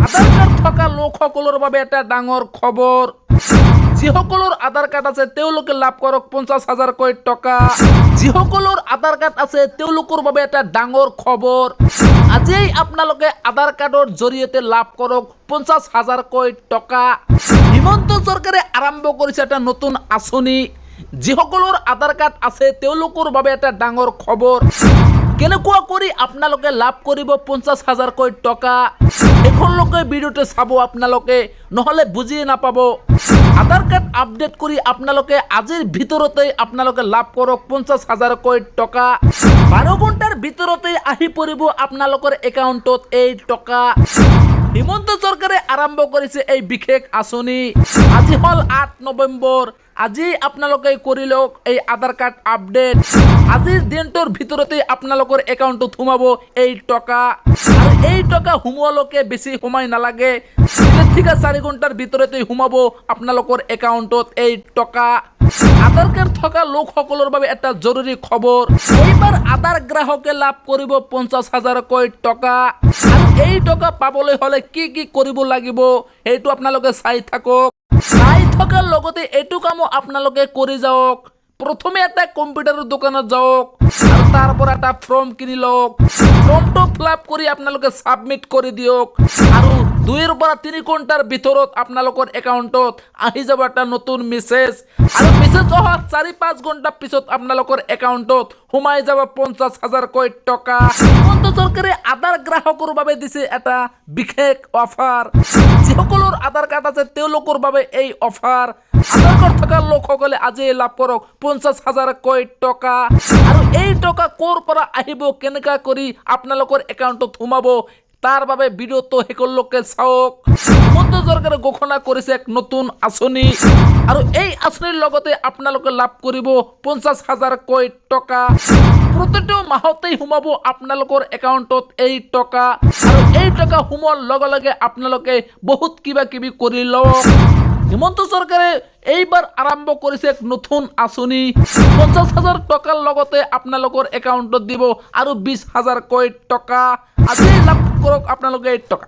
আধাৰ card থকা লোকসকলৰ বাবে এটা ডাঙৰ খবৰ। যিসকলৰ আধাৰ কাৰ্ড আছে তেওঁলোকে লাভ কৰক 50,000কৈ টকা। যিসকলৰ আধাৰ কাৰ্ড আছে তেওঁলোকৰ বাবে এটা ডাঙৰ খবৰ। আজিই আপোনালোকে আধাৰ কাৰ্ডৰ জৰিয়তে লাভ কৰক 50,000কৈ টকা। হিমন্ত চৰকাৰে আৰম্ভ কৰিছে এটা নতুন আঁচনি। যিসকলৰ আধাৰ কাৰ্ড আছে তেওঁলোকৰ বাবে এটা ডাঙৰ খবৰ। কেনেকুৱা কৰি আপোনালোকে লাভ কৰিব 50,000কৈ টকা, এখনলৈকে ভিডিঅ'টো চাব আপোনালোকে, নহ'লে বুজি নাপাব। আধাৰ কাৰ্ড আপডেট কৰি আপোনালোকে আজিৰ ভিতৰতেই আপোনালোকে লাভ কৰক 50,000কৈ টকা। 12 ঘণ্টাৰ ভিতৰতেই আহি পৰিব আপোনালোকৰ একাউণ্টত এই টকা। হিমন্ত চৰকাৰে আৰম্ভ কৰিছে এই বিশেষ আঁচনি। আজি হ'ল 8 নৱেম্বৰ। আজি আপোনালোকে কৰি লওক এই আধাৰ কাৰ্ড আপডেট। আজিৰ দিনটোৰ ভিতৰতে আপোনালোকৰ একাউণ্টত সোমাব এই টকা। আৰু এই টকা সোমোৱালৈকে বেছি সময় নালাগে, 4 ঘণ্টাৰ ভিতৰতে সোমাব আপোনালোকৰ একাউণ্টত এই টকা। আধাৰ কাৰ্ড থকা লোকসকলৰ বাবে এটা জৰুৰী খবৰ। এইবাৰ আধাৰ গ্ৰাহকে লাভ কৰিব 50,000কৈ টকা। আৰু এই টকা পাবলৈ হ'লে কি কি কৰিব লাগিব সেইটো আপোনালোকে চাই থাকক। চাই থকাৰ লগতে এইটো কামো আপোনালোকে কৰি যাওক। প্ৰথমে এটা কম্পিউটাৰৰ দোকানত যাওক আৰু তাৰ পৰা এটা ফৰ্ম কিনি লওক। ফৰ্মটো ফিলআপ কৰি আপোনালোকে সাবমিট কৰি দিয়ক। আৰু 2 পৰা 3 ঘণ্টাৰ ভিতৰত আপোনালোকৰ একাউণ্টত আহি যাব এটা নতুন মেছেজ। আৰু মেছেজ অহাৰ 4-5 ঘণ্টা পিছত আপোনালোকৰ একাউণ্টত সোমাই যাব 50,000কৈ টকা। হিমন্ত চৰকাৰে আধাৰ গ্ৰাহকৰ বাবে দিছে এটা বিশেষ অফাৰ। যিসকলৰ আধাৰ কাৰ্ড আছে তেওঁলোকৰ বাবে এই অফাৰ। আধাৰ কাৰ্ড থকা লোকসকলে আজি লাভ কৰক 50,000কৈ টকা। আৰু এই টকা ক'ৰ পৰা আহিব, কেনেকা কৰি আপোনালোকৰ একাউণ্টত সোমাব, তাৰ বাবে ভিডিঅ'টো শেষলৈকে চাওক। হিমন্ত চৰকাৰে ঘোষণা কৰিছে এক নতুন আঁচনি। আৰু এই আঁচনিৰ লগতে আপোনালোকে লাভ কৰিব 50,000কৈ টকা। প্ৰতিটো মাহতেই সোমাব আপোনালোকৰ একাউণ্টত এই টকা। আৰু এই টকা সোমোৱাৰ লগে লগে আপোনালোকে বহুত কিবা কিবি কৰি লওক। হিমন্ত চৰকাৰে এইবাৰ আৰম্ভ কৰিছে এক নতুন আঁচনি। 50,000 টকাৰ লগতে আপোনালোকৰ একাউণ্টত দিব আৰু 20,000কৈ টকা। আজি লাভ কৰক আপোনালোকে এই টকা।